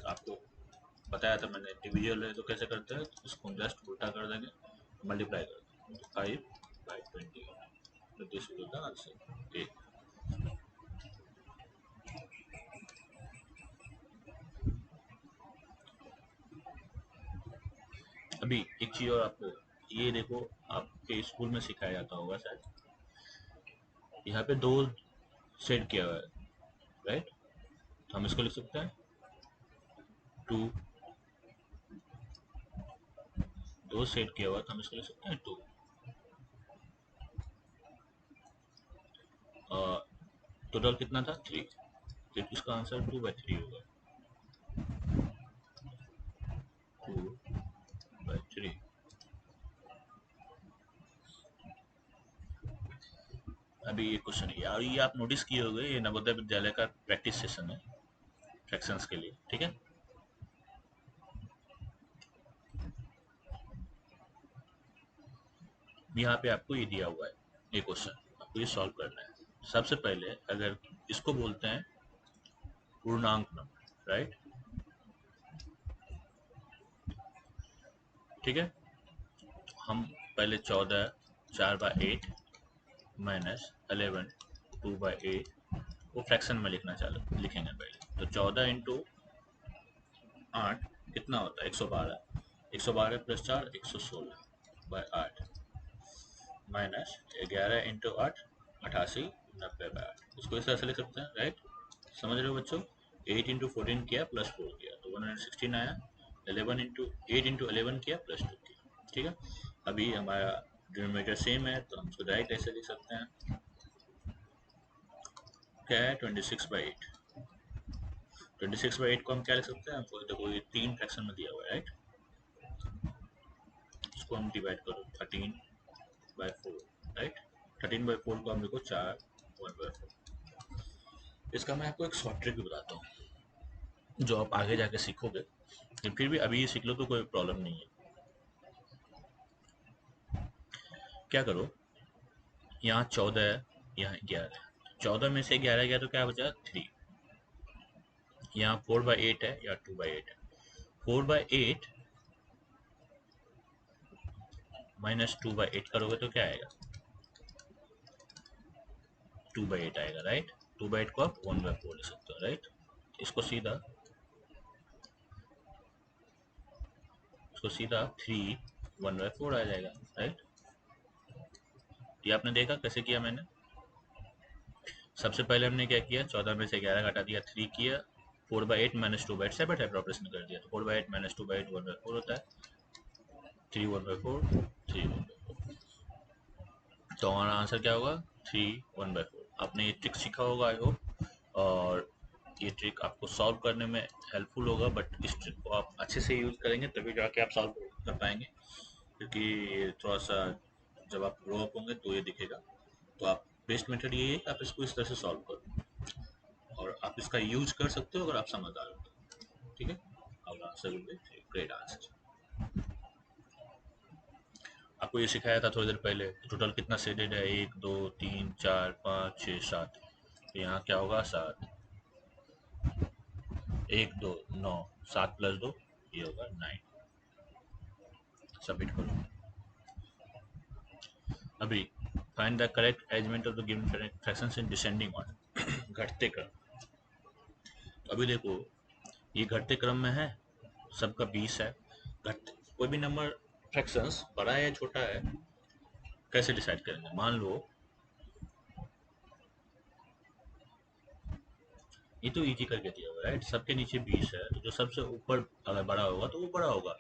आपको बताया था मैंने, डिविजिबल है तो कैसे करते हैं, इसको हम जस्ट उल्टा कर देंगे, मल्टीप्लाई कर देंगे, 5/20, तो this will be the answer A. अभी एक चीज और आपको, ये देखो आपके स्कूल में सिखाया जाता होगा शायद, यहाँ पे 2 सेट किया हुआ है, राइट। तो हम इसको लिख सकते हैं 2, 2 सेट किया हुआ, तो हम इसको लिख सकते हैं 2। टोटल कितना था 3, तो इसका आंसर 2/3 होगा, 2/3। अभी ये क्वेश्चन है यार, ये आप नोटिस किए होंगे, ये नवोदय विद्यालय का प्रैक्टिस सेशन है फ्रैक्शंस के लिए, ठीक है। यहाँ पे आपको ये दिया हुआ है, ये क्वेश्चन आपको ये सॉल्व करना है। सबसे पहले अगर इसको बोलते हैं पूर्णांक नंबर, राइट, ठीक है। हम पहले 14 4/8 माइनस 11 2/8 वो फ्रैक्शन में लिखना चालू लिखेंगे पहले। तो 14 इंटू 8 कितना होता है 112, 112 प्लस 4 116/8 माइनस 11 इंटू 8 88 90/8, इसको इस तरह से लिख सकते हैं, राइट। समझ रहे हो बच्चों, 8 इंटू 14 किया प्लस 4 किया तो 116 आया, 11 इंटू 8 इंटू 11 किया प्लस 2 किया, ठीक है। अभी हमारा डिनोमिनेटर सेम है तो हम इसको डायरेक्ट ऐसे लिख सकते हैं, क्या है 26/8। 26/8 को हम क्या लिख सकते हैं, हमको देखो ये 3 फ्रैक्शन में दिया हुआ है, राइट। इसको हम डिवाइड करो 13/4, राइट। 13/4 को हम लिखो 4 1/4। इसका मैं आपको एक शॉर्ट ट्रिक भी बताता हूँ जो आप आगे जाके सीखोगे, लेकिन फिर भी अभी ये सीख लो तो कोई प्रॉब्लम नहीं है। क्या करो, यहाँ 14 है, यहाँ 11 है, 14 में से 11 गया तो क्या बचा 3। यहाँ 4/8 है या 2/8 है, 4/8 माइनस 2/8 करोगे तो क्या आएगा 2/8 आएगा, राइट। 2/8 को आप 1/4 ले सकते हो, राइट। इसको सीधा, इसको सीधा 3 1/4 आ जाएगा, राइट। ये आपने देखा कैसे किया मैंने। सबसे पहले हमने क्या किया, 14 में से 11 घटा दिया, 3 किया, 4/8 माइनस 2/8 सेपरेट है, ऑपरेशन कर दिया, तो 4/8 माइनस 2/8 1/4 होता है, 3 1/4 3 1/4, तो हमारा आंसर क्या होगा 3 1/4। आपने ये ट्रिक सीखा होगा आई होप, और ये ट्रिक आपको सॉल्व करने में हेल्पफुल होगा, बट इस ट्रिक को आप अच्छे से यूज़ करेंगे तभी जाके आप सॉल्व कर पाएंगे, क्योंकि थोड़ा सा जब आप ग्रो अप होंगे तो ये दिखेगा। तो आप बेस्ट मेथड यही है कि आप इसको इस तरह से सॉल्व करो, और आप इसका यूज कर सकते हो अगर आप समझदार हो तो, ठीक है। और answer will be great answer. आपको ये सिखाया था थोड़ी देर पहले, टोटल कितना सेडेड है, 1 2 3 4 5 6 7, तो यहाँ क्या होगा 7, 1 2 9, 7 प्लस 2 ये होगा 9। सबमिट करो। अभी find the correct arrangement of the given fractions in descending order, घटते क्रम। अभी देखो ये घटते क्रम में है, सबका 20 है, घटते कोई भी नंबर फ्रैक्शंस बड़ा है या छोटा है कैसे डिसाइड करेंगे। मान लो ये तो इजी करके दिया हुआ है, राइट। सबके नीचे 20 है तो जो सबसे ऊपर अगर बड़ा होगा तो वो बड़ा होगा,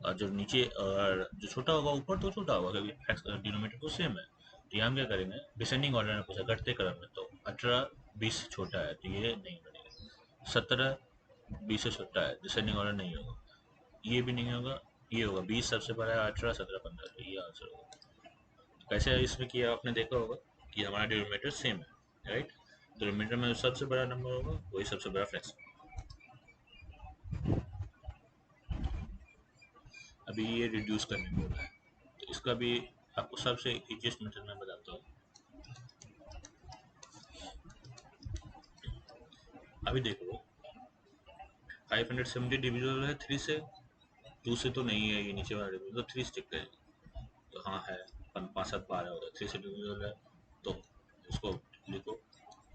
और जो नीचे और जो छोटा होगा ऊपर तो छोटा होगा, क्योंकि डिनोमिनेटर तो सेम है। तो यहाँ हम क्या करेंगे, डिसेंडिंग ऑर्डर में पूछा घटते क्रम में, तो 18 20 से छोटा है तो ये नहीं बनेगा, 17 20 से छोटा है डिसेंडिंग ऑर्डर नहीं होगा, ये भी नहीं होगा, ये होगा 20 सबसे बड़ा है, 18 17 15, तो ये आंसर होगा। कैसे इसमें किया आपने देखा होगा कि हमारा डिनोमिनेटर सेम है, राइट। तो रिमाइंडर में सबसे बड़ा नंबर होगा वही सबसे बड़ा फ्रैक्शन। अभी ये रिड्यूस करने को बोला है, तो इसका भी आपको सबसे इजीएस्ट मेथड में बताता हूँ। अभी देखो 570 डिविजिबल है 3 से, 2 से तो नहीं है, ये नीचे वाला डिविजिबल, तो 3 स्टिक करेंगे। तो हाँ है, 5 7 12 होता है, 3 से डिविजिबल है तो उसको लिखो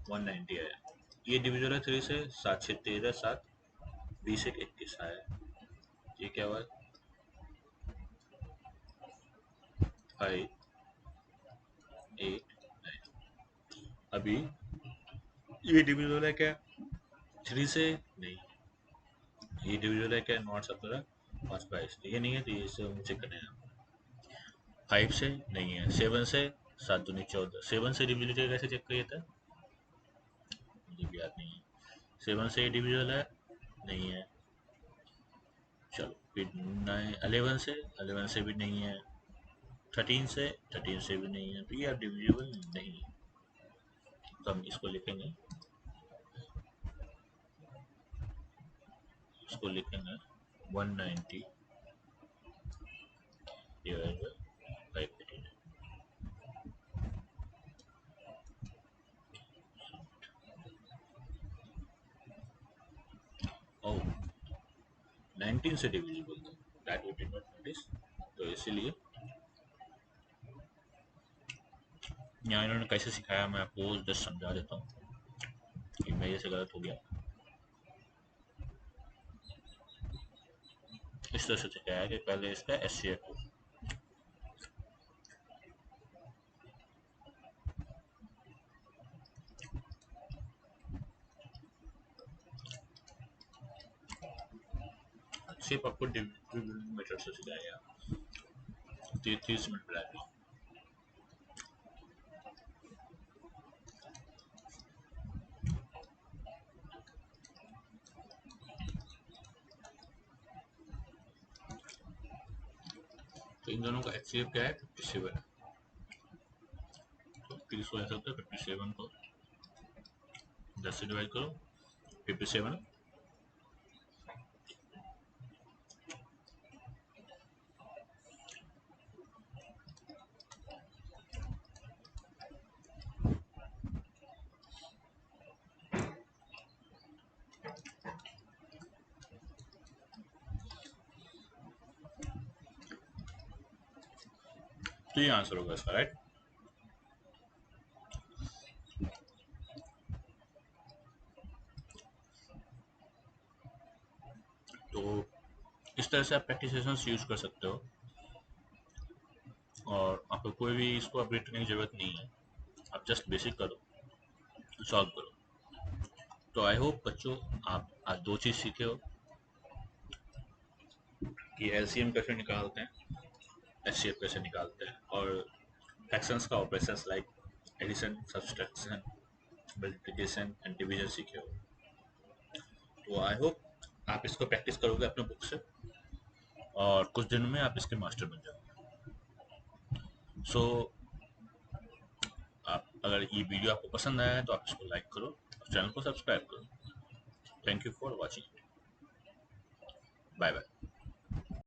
190 है। ये डिविजिबल है 3 से, 7 6 13 7 20 1 21 आया। ये क्या हुआ, 5 8 9। अभी ये डिविजिबल है क्या 3 से, नहीं। ये डिविजिबल है क्या नॉट 17 5 22, ये नहीं है, तो ये से चेक करने हैं। 5 से नहीं है, 7 से, 7 दूनी 14, 7 से डिविजिबल कैसे चेक किया था मुझे भी याद नहीं है। 7 से डिविजिबल है, नहीं है। चलो फिर 9 11 से, 11 से भी नहीं है। 13 से, 13 से भी नहीं है, तो ये डिविजिबल नहीं है। तो हम इसको लिखेंगे, इसको लिखेंगे 190 डिवाइड बाई 518। ओह 19 से डिविजिबल था, that we did not notice. तो इसीलिए यहाँ इन्होंने कैसे सिखाया मैं आपको जस्ट समझा देता हूँ कि मेरे से गलत हो गया। इस तरह से सिखाया कि पहले इसका एस सी एफ, सिर्फ आपको डिविजिबल मेथड से सिखाया 30 मिनट मिला। तो इन दोनों का एच सी एफ क्या है 57 है। तो 30 को ऐसा होता है 57 को 10 से डिवाइड करो 57। तो ये आंसर होगा इसका, राइट। तो इस तरह से आप प्रैक्टिस सेशंस यूज कर सकते हो, और आपको कोई भी इसको अपडेट करने की जरूरत नहीं है। आप जस्ट बेसिक करो, सॉल्व करो। तो आई होप बच्चों आप आज 2 चीज़ सीखे हो कि एलसीएम कैसे निकालते हैं, एचसीएफ कैसे निकालते हैं, और फ्रैक्शंस का operations like addition subtraction multiplication and division सीखे हो। तो आई होप आप इसको प्रैक्टिस करोगे अपने बुक से, और कुछ दिनों में आप इसके मास्टर बन जाओगे। सो आप अगर ये वीडियो आपको पसंद आया है तो आप इसको लाइक करो और चैनल को सब्सक्राइब करो। Thank you for watching, bye bye.